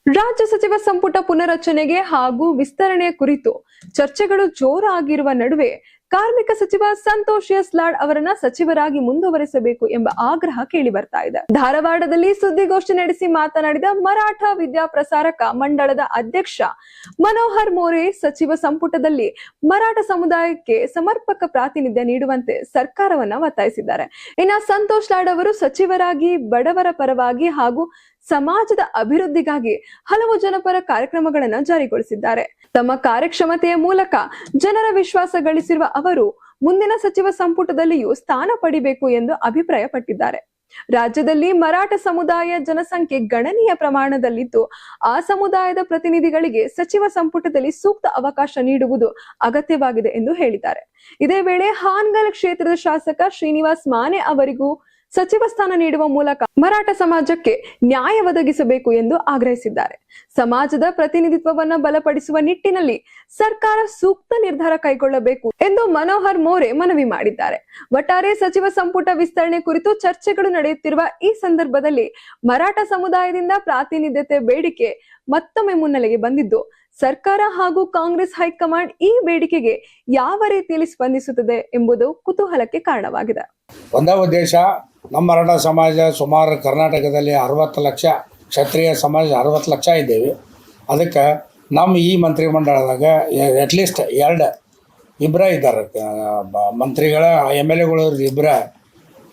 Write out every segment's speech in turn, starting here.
ರಾಜ್ಯ ಸಚಿವ ಸಂಪುಟ ಪುನರಚನೆಗೆ ಹಾಗೂ ವಿಸ್ತರಣೆ ಕುರಿತು ಚರ್ಚೆಗಳು ಜೋರಾಗಿರುವ ನಡುವೆ ಕಾರ್ಮಿಕ ಸಚಿವ ಸಂತೋಷ್ ಎಸ್ ಲಾಡ್ ಅವರನ್ನ ಸಚಿವರಾಗಿ ಮುಂದುವರೆಸಬೇಕು ಎಂಬ ಆಗ್ರಹ ಕೇಳಿ ಬರ್ತಾ ಇದೆ. ಧಾರವಾಡದಲ್ಲಿ ಸುದ್ದಿಗೋಷ್ಠಿ ನಡೆಸಿ ಮಾತನಾಡಿದ ಮರಾಠ ವಿದ್ಯಾಪ್ರಸಾರಕ ಮಂಡಳದ ಅಧ್ಯಕ್ಷ ಮನೋಹರ್ ಮೋರೆ ಸಚಿವ ಸಂಪುಟದಲ್ಲಿ ಮರಾಠ ಸಮುದಾಯಕ್ಕೆ ಸಮರ್ಪಕ ಪ್ರಾತಿನಿಧ್ಯ ನೀಡುವಂತೆ ಸರ್ಕಾರವನ್ನ ಒತ್ತಾಯಿಸಿದ್ದಾರೆ. ಇನ್ನು ಸಂತೋಷ್ ಲಾಡ್ ಅವರು ಸಚಿವರಾಗಿ ಬಡವರ ಪರವಾಗಿ ಹಾಗೂ ಸಮಾಜದ ಅಭಿವೃದ್ಧಿಗಾಗಿ ಹಲವು ಜನಪರ ಕಾರ್ಯಕ್ರಮಗಳನ್ನು ಜಾರಿಗೊಳಿಸಿದ್ದಾರೆ. ತಮ್ಮ ಕಾರ್ಯಕ್ಷಮತೆಯ ಮೂಲಕ ಜನರ ವಿಶ್ವಾಸ ಗಳಿಸಿರುವ ಅವರು ಮುಂದಿನ ಸಚಿವ ಸಂಪುಟದಲ್ಲಿಯೂ ಸ್ಥಾನ ಪಡಿಬೇಕು ಎಂದು ಅಭಿಪ್ರಾಯಪಟ್ಟಿದ್ದಾರೆ. ರಾಜ್ಯದಲ್ಲಿ ಮರಾಠ ಸಮುದಾಯ ಜನಸಂಖ್ಯೆ ಗಣನೀಯ ಪ್ರಮಾಣದಲ್ಲಿದ್ದು ಆ ಸಮುದಾಯದ ಪ್ರತಿನಿಧಿಗಳಿಗೆ ಸಚಿವ ಸಂಪುಟದಲ್ಲಿ ಸೂಕ್ತ ಅವಕಾಶ ನೀಡುವುದು ಅಗತ್ಯವಾಗಿದೆ ಎಂದು ಹೇಳಿದ್ದಾರೆ. ಇದೇ ವೇಳೆ ಹಾನಗಲ್ ಕ್ಷೇತ್ರದ ಶಾಸಕ ಶ್ರೀನಿವಾಸ್ ಮಾನೆ ಅವರಿಗೂ ಸಚಿವ ಸ್ಥಾನ ನೀಡುವ ಮೂಲಕ ಮರಾಠ ಸಮಾಜಕ್ಕೆ ನ್ಯಾಯ ಒದಗಿಸಬೇಕು ಎಂದು ಆಗ್ರಹಿಸಿದ್ದಾರೆ. ಸಮಾಜದ ಪ್ರತಿನಿಧಿತ್ವವನ್ನು ಬಲಪಡಿಸುವ ನಿಟ್ಟಿನಲ್ಲಿ ಸರ್ಕಾರ ಸೂಕ್ತ ನಿರ್ಧಾರ ಕೈಗೊಳ್ಳಬೇಕು ಎಂದು ಮನೋಹರ್ ಮೋರೆ ಮನವಿ ಮಾಡಿದ್ದಾರೆ. ಒಟ್ಟಾರೆ ಸಚಿವ ಸಂಪುಟ ವಿಸ್ತರಣೆ ಕುರಿತು ಚರ್ಚೆಗಳು ನಡೆಯುತ್ತಿರುವ ಈ ಸಂದರ್ಭದಲ್ಲಿ ಮರಾಠ ಸಮುದಾಯದಿಂದ ಪ್ರಾತಿನಿಧ್ಯತೆ ಬೇಡಿಕೆ ಮತ್ತೊಮ್ಮೆ ಮುನ್ನೆಲೆಗೆ ಬಂದಿದ್ದು ಸರ್ಕಾರ ಹಾಗೂ ಕಾಂಗ್ರೆಸ್ ಹೈಕಮಾಂಡ್ ಈ ಬೇಡಿಕೆಗೆ ಯಾವ ರೀತಿಯಲ್ಲಿ ಸ್ಪಂದಿಸುತ್ತದೆ ಎಂಬುದು ಕುತೂಹಲಕ್ಕೆ ಕಾರಣವಾಗಿದೆ. ಒಂದೇ ಉದ್ದೇಶ, ನಮ್ಮ ಮರಾಠ ಸಮಾಜ ಸುಮಾರು ಕರ್ನಾಟಕದಲ್ಲಿ 60 ಲಕ್ಷ, ಕ್ಷತ್ರಿಯ ಸಮಾಜ 60 ಲಕ್ಷ ಇದ್ದೇವೆ. ಅದಕ್ಕೆ ನಮ್ಮ ಈ ಮಂತ್ರಿಮಂಡಲದಾಗ ಅಟ್ಲೀಸ್ಟ್ ಇಬ್ಬರೇ ಇದ್ದಾರೆ ಮಂತ್ರಿಗಳ MLAಗಳು ಇಬ್ಬರೇ.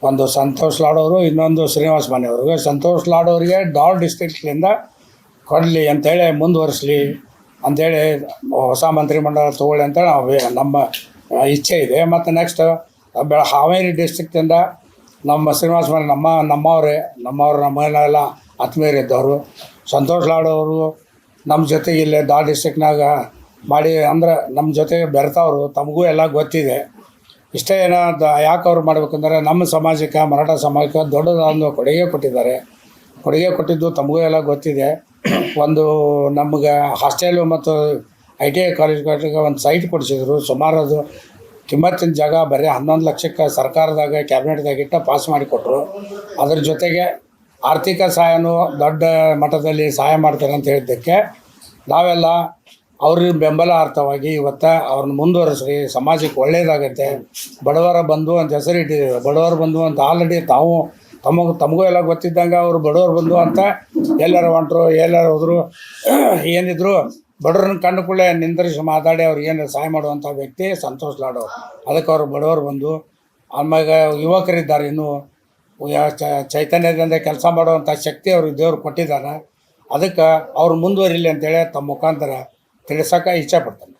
ಒಂದು ಸಂತೋಷ್ ಲಾಡ್ ಅವರು, ಇನ್ನೊಂದು ಶ್ರೀನಿವಾಸ್ ಮಾನೆ ಅವ್ರಿಗೆ. ಸಂತೋಷ್ ಲಾಡ್ ಅವರಿಗೆ ದಾವಲ್ ಡಿಸ್ಟ್ರಿಕ್ಟ್ಲಿಂದ ಕೊಡಲಿ ಅಂಥೇಳಿ, ಮುಂದುವರಿಸಲಿ ಅಂಥೇಳಿ ಹೊಸ ಮಂತ್ರಿಮಂಡಲ ತೊಗೊಳ್ಳಿ ಅಂತೇಳಿ ನಮ್ಮ ಇಚ್ಛೆ ಇದೆ. ಮತ್ತು ನೆಕ್ಸ್ಟ್ ಹಾವೇರಿ ಡಿಸ್ಟ್ರಿಕ್ಟಿಂದ ನಮ್ಮ ಶ್ರೀನಿವಾಸ ಮಾನೆ ನಮ್ಮವರೇ ನಮ್ಮನ್ನೆಲ್ಲ ಆತ್ಮೀಯರಿದ್ದವರು. ಸಂತೋಷ್ ಲಾಡ್ ಅವರು ನಮ್ಮ ಜೊತೆಗೆ ಇಲ್ಲೇ ದಾವಲ್ ಡಿಸ್ಟ್ರಿಕ್ನಾಗ ಮಾಡಿ ಅಂದ್ರೆ ನಮ್ಮ ಜೊತೆಗೆ ಬೆರೆತವರು, ತಮಗೂ ಎಲ್ಲ ಗೊತ್ತಿದೆ. ಇಷ್ಟೇ ಯಾಕೆ ಅವ್ರು ಮಾಡಬೇಕಂದ್ರೆ ನಮ್ಮ ಸಮಾಜಕ್ಕೆ, ಮರಾಠ ಸಮಾಜಕ್ಕೆ ದೊಡ್ಡದೊಂದು ಕೊಡುಗೆ ಕೊಟ್ಟಿದ್ದಾರೆ. ಕೊಡುಗೆ ಕೊಟ್ಟಿದ್ದು ತಮಗೂ ಎಲ್ಲ ಗೊತ್ತಿದೆ. ಒಂದು ನಮಗೆ ಹಾಸ್ಟೆಲು ಮತ್ತು ITI ಕಾಲೇಜ್ಗಳಿಗೆ ಒಂದು ಸೈಟ್ ಕೊಡಿಸಿದ್ರು. ಸುಮಾರು ಅದು ಕಿಮ್ಮತ್ತಿನ ಜಾಗ ಬರೀ 11 ಲಕ್ಷಕ್ಕೆ ಸರ್ಕಾರದಾಗ ಕ್ಯಾಬಿನೆಟ್ದಾಗ ಇಟ್ಟು ಪಾಸ್ ಮಾಡಿಕೊಟ್ರು. ಅದ್ರ ಜೊತೆಗೆ ಆರ್ಥಿಕ ಸಹಾಯನೂ ದೊಡ್ಡ ಮಟ್ಟದಲ್ಲಿ ಸಹಾಯ ಮಾಡ್ತಾರೆ ಅಂತ ಹೇಳಿದ್ದಕ್ಕೆ ನಾವೆಲ್ಲ ಅವ್ರಿಗೆ ಬೆಂಬಲ ಅರ್ಥವಾಗಿ ಇವತ್ತು ಅವ್ರನ್ನ ಮುಂದುವರಿಸ್ರಿ, ಸಮಾಜಕ್ಕೆ ಒಳ್ಳೆಯದಾಗತ್ತೆ. ಬಡವರ ಬಂಧು ಅಂತ ಹೆಸರು ಇಟ್ಟಿದ್ದೀವಿ. ಬಡವರ ಬಂಧು ಅಂತ ಆಲ್ರೆಡಿ ತಮಗೂ ಎಲ್ಲ ಗೊತ್ತಿದ್ದಂಗೆ ಅವರು ಬಡವರು ಬಂಧು ಅಂತ ಎಲ್ಲರೂ ಹೊಂಟರು, ಎಲ್ಲರೂ ಹೋದರು, ಏನಿದ್ರು ಬಡವ್ರನ್ನ ಕಂಡು ಕೂಡಲೇ ನಿಂದ್ರಿಸಿ ಮಾತಾಡಿ ಅವ್ರಿಗೆ ಏನು ಸಹಾಯ ಮಾಡುವಂಥ ವ್ಯಕ್ತಿ ಸಂತೋಷ್ ಲಾಡ್ ಅವರು. ಅದಕ್ಕೆ ಅವರು ಬಡವರು ಬಂದು ಆಮೇಲೆ ಯುವಕರಿದ್ದಾರೆ, ಇನ್ನೂ ಚೈತನ್ಯದಿಂದ ಕೆಲಸ ಮಾಡುವಂಥ ಶಕ್ತಿ ಅವ್ರಿಗೆ ದೇವ್ರು ಕೊಟ್ಟಿದ್ದಾರೆ. ಅದಕ್ಕೆ ಅವ್ರು ಮುಂದುವರಿಲಿ ಅಂತೇಳಿ ತಮ್ಮ ಮುಖಾಂತರ ತಿಳಿಸೋಕೆ ಇಚ್ಛೆಪಡ್ತಾರೆ.